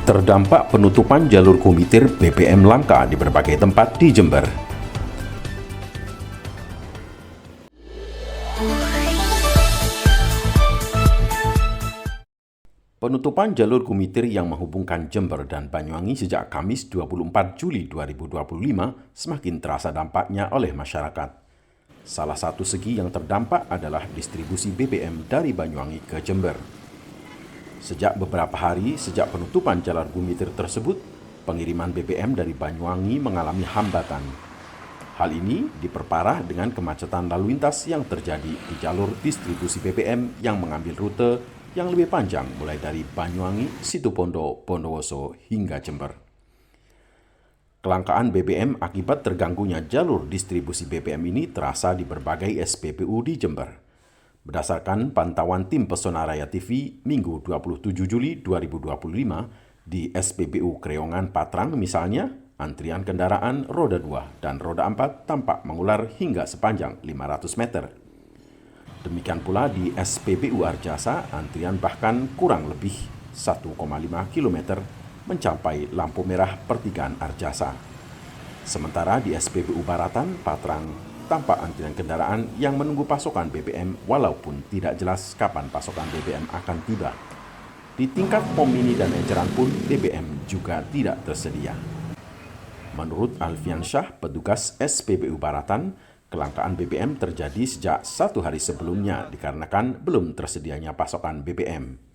Terdampak penutupan jalur komuter BBM langka di berbagai tempat di Jember. Penutupan jalur komuter yang menghubungkan Jember dan Banyuwangi sejak Kamis 24 Juli 2025 semakin terasa dampaknya oleh masyarakat. Salah satu segi yang terdampak adalah distribusi BBM dari Banyuwangi ke Jember. Sejak beberapa hari sejak penutupan jalur komuter tersebut, pengiriman BBM dari Banyuwangi mengalami hambatan. Hal ini diperparah dengan kemacetan lalu lintas yang terjadi di jalur distribusi BBM yang mengambil rute yang lebih panjang mulai dari Banyuwangi, Situbondo, Bondowoso hingga Jember. Kelangkaan BBM akibat terganggunya jalur distribusi BBM ini terasa di berbagai SPBU di Jember. Berdasarkan pantauan tim Pesona Raya TV Minggu 27 Juli 2025 di SPBU Kreongan Patrang misalnya, antrian kendaraan roda 2 dan roda 4 tampak mengular hingga sepanjang 500 meter. Demikian pula di SPBU Arjasa, antrian bahkan kurang lebih 1,5 km mencapai lampu merah pertigaan Arjasa. Sementara di SPBU Baratan, Patrang, tampak antrian kendaraan yang menunggu pasokan BBM walaupun tidak jelas kapan pasokan BBM akan tiba. Di tingkat POM Mini dan Eceran pun BBM juga tidak tersedia. Menurut Alfian Syah, petugas SPBU Baratan, kelangkaan BBM terjadi sejak 1 hari sebelumnya dikarenakan belum tersedianya pasokan BBM.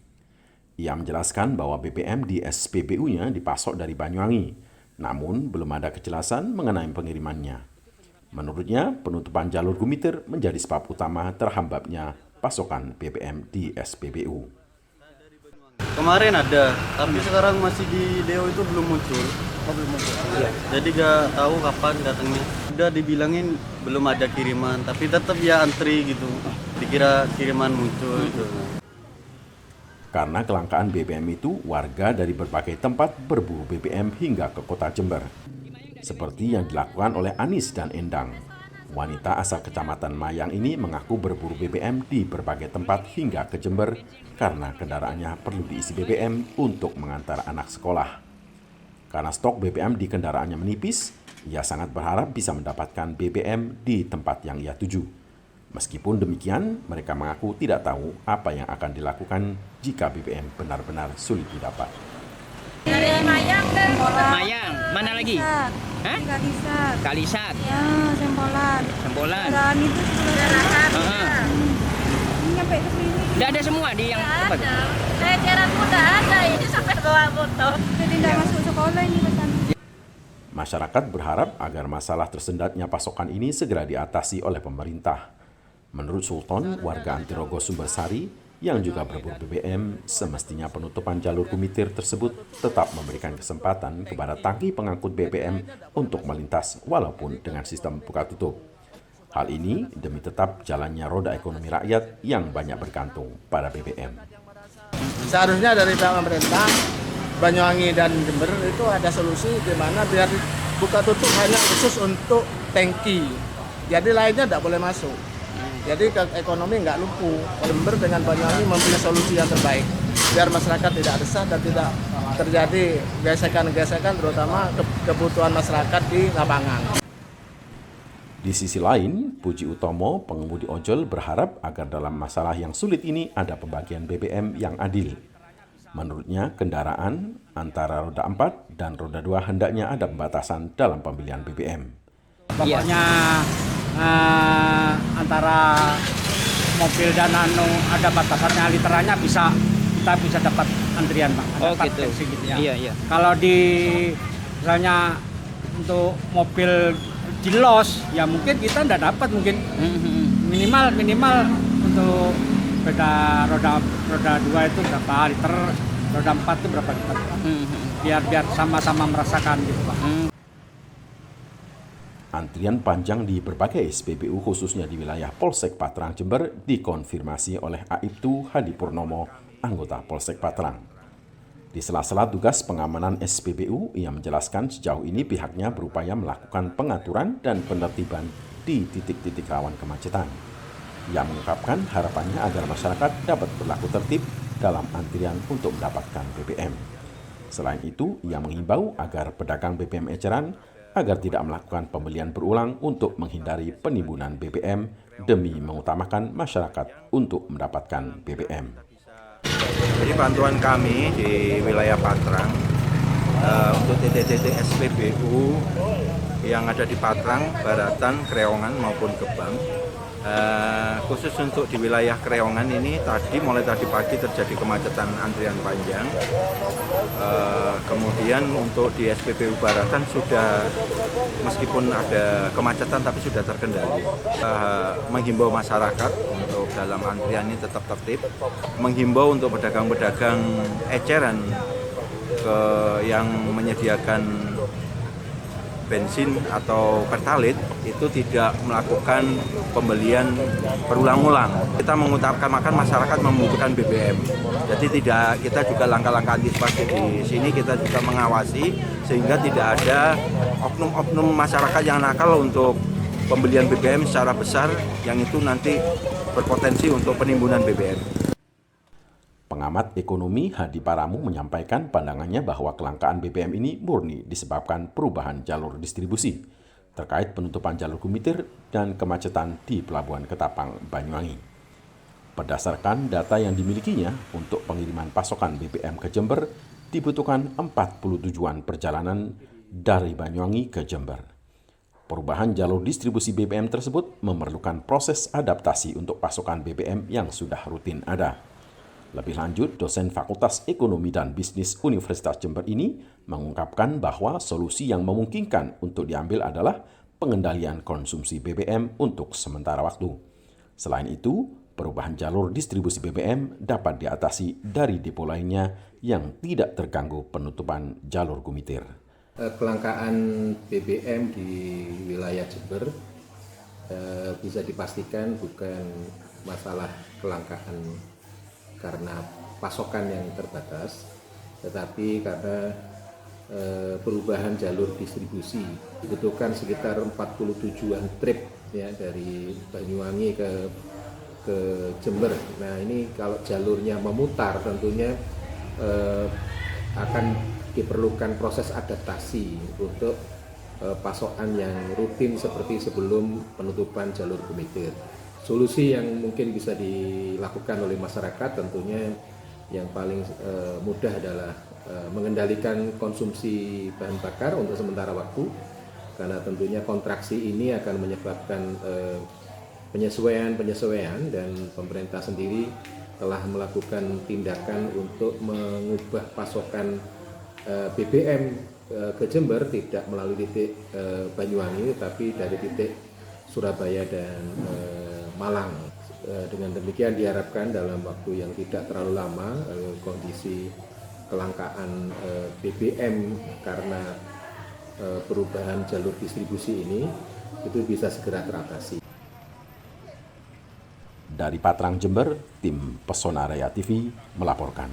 Ia menjelaskan bahwa BBM di SPBU-nya dipasok dari Banyuwangi, namun belum ada kejelasan mengenai pengirimannya. Menurutnya, penutupan jalur komuter menjadi sebab utama terhambatnya pasokan BBM di SPBU. Kemarin ada, tapi sekarang masih di Deo itu belum muncul. Ya. Jadi gak tahu kapan datangnya. Udah dibilangin belum ada kiriman, tapi tetap ya antri gitu. Dikira kiriman muncul gitu. Karena kelangkaan BBM itu, warga dari berbagai tempat berburu BBM hingga ke kota Jember. Seperti yang dilakukan oleh Anis dan Endang. Wanita asal Kecamatan Mayang ini mengaku berburu BBM di berbagai tempat hingga ke Jember karena kendaraannya perlu diisi BBM untuk mengantar anak sekolah. Karena stok BBM di kendaraannya menipis, ia sangat berharap bisa mendapatkan BBM di tempat yang ia tuju. Meskipun demikian, mereka mengaku tidak tahu apa yang akan dilakukan jika BBM benar-benar sulit didapat. Dari Mayang dan Mayang, mana lagi? Hah? Kalisat. Kalisat. Ya, Sembolan. Sembolan. Dan itu sudah ada. Ini nyampe ke sini. Udah ada semua di yang tempat. Saya kira udah ada, ini sampai bawa foto. Jadi tidak masuk sekolah ini pesan. Masyarakat berharap agar masalah tersendatnya pasokan ini segera diatasi oleh pemerintah. Menurut Sultan, warga Antirogo Sumbersari, yang juga berburu BBM, semestinya penutupan jalur komuter tersebut tetap memberikan kesempatan kepada tangki pengangkut BBM untuk melintas walaupun dengan sistem buka tutup. Hal ini demi tetap jalannya roda ekonomi rakyat yang banyak bergantung pada BBM. Seharusnya dari pihak pemerintah, Banyuwangi dan Jember itu ada solusi di mana biar buka tutup hanya khusus untuk tangki. Jadi lainnya tidak boleh masuk. Jadi ekonomi nggak lumpuh. Jember dengan Banyuwangi mempunyai solusi yang terbaik biar masyarakat tidak resah dan tidak terjadi gesekan-gesekan terutama kebutuhan masyarakat di lapangan. Di sisi lain, Puji Utomo, pengemudi ojol berharap agar dalam masalah yang sulit ini ada pembagian BBM yang adil. Menurutnya, kendaraan antara roda 4 dan roda 2 hendaknya ada pembatasan dalam pembelian BBM. Pokoknya antara mobil dan ada batasannya literannya kita bisa dapat antrian, Pak. Oh gitu. Gitu ya. Iya. Kalau di misalnya untuk mobil di los ya mungkin kita tidak dapat mungkin minimal untuk beda roda 2 itu berapa liter, roda 4 itu berapa liter. Biar sama-sama merasakan gitu, Pak. Antrian panjang di berbagai SPBU khususnya di wilayah Polsek Patrang Jember dikonfirmasi oleh Aibtu Hadi Purnomo, anggota Polsek Patrang. Di sela-sela tugas pengamanan SPBU, ia menjelaskan sejauh ini pihaknya berupaya melakukan pengaturan dan penertiban di titik-titik rawan kemacetan. Ia mengungkapkan harapannya agar masyarakat dapat berlaku tertib dalam antrian untuk mendapatkan BBM. Selain itu, ia menghimbau agar pedagang BBM eceran agar tidak melakukan pembelian berulang untuk menghindari penimbunan BBM demi mengutamakan masyarakat untuk mendapatkan BBM. Jadi bantuan kami di wilayah Patrang untuk titik-titik SPBU yang ada di Patrang, Baratan, Kreongan maupun Gebang. Khusus untuk di wilayah Kreongan ini mulai tadi pagi terjadi kemacetan antrian panjang. Kemudian untuk di SPBU Baratan sudah, meskipun ada kemacetan tapi sudah terkendali. Menghimbau masyarakat untuk dalam antrian ini tetap tertib. Menghimbau untuk pedagang-pedagang eceran yang menyediakan bensin atau pertalite itu tidak melakukan pembelian berulang-ulang. Kita mengutamakan masyarakat membutuhkan BBM. Jadi kita juga langkah-langkah antisipasi di sini kita juga mengawasi sehingga tidak ada oknum-oknum masyarakat yang nakal untuk pembelian BBM secara besar yang itu nanti berpotensi untuk penimbunan BBM. Pengamat ekonomi Hadi Paramu menyampaikan pandangannya bahwa kelangkaan BBM ini murni disebabkan perubahan jalur distribusi terkait penutupan jalur Gumitir dan kemacetan di Pelabuhan Ketapang, Banyuwangi. Berdasarkan data yang dimilikinya, untuk pengiriman pasokan BBM ke Jember dibutuhkan 40 tujuan perjalanan dari Banyuwangi ke Jember. Perubahan jalur distribusi BBM tersebut memerlukan proses adaptasi untuk pasokan BBM yang sudah rutin ada. Lebih lanjut, dosen Fakultas Ekonomi dan Bisnis Universitas Jember ini mengungkapkan bahwa solusi yang memungkinkan untuk diambil adalah pengendalian konsumsi BBM untuk sementara waktu. Selain itu, perubahan jalur distribusi BBM dapat diatasi dari depo lainnya yang tidak terganggu penutupan jalur Gumitir. Kelangkaan BBM di wilayah Jember bisa dipastikan bukan masalah kelangkaan karena pasokan yang terbatas, tetapi karena perubahan jalur distribusi. Dibutuhkan sekitar 40 tujuan trip ya dari Banyuwangi ke Jember. Nah ini kalau jalurnya memutar tentunya akan diperlukan proses adaptasi untuk pasokan yang rutin seperti sebelum penutupan jalur Gumitir. Solusi yang mungkin bisa dilakukan oleh masyarakat tentunya yang paling mudah adalah mengendalikan konsumsi bahan bakar untuk sementara waktu, karena tentunya kontraksi ini akan menyebabkan penyesuaian dan pemerintah sendiri telah melakukan tindakan untuk mengubah pasokan BBM ke Jember tidak melalui titik Banyuwangi tapi dari titik Surabaya dan Malang. Dengan demikian diharapkan dalam waktu yang tidak terlalu lama kondisi kelangkaan BBM karena perubahan jalur distribusi ini itu bisa segera teratasi. Dari Patrang, Jember, tim Pesona Raya TV melaporkan.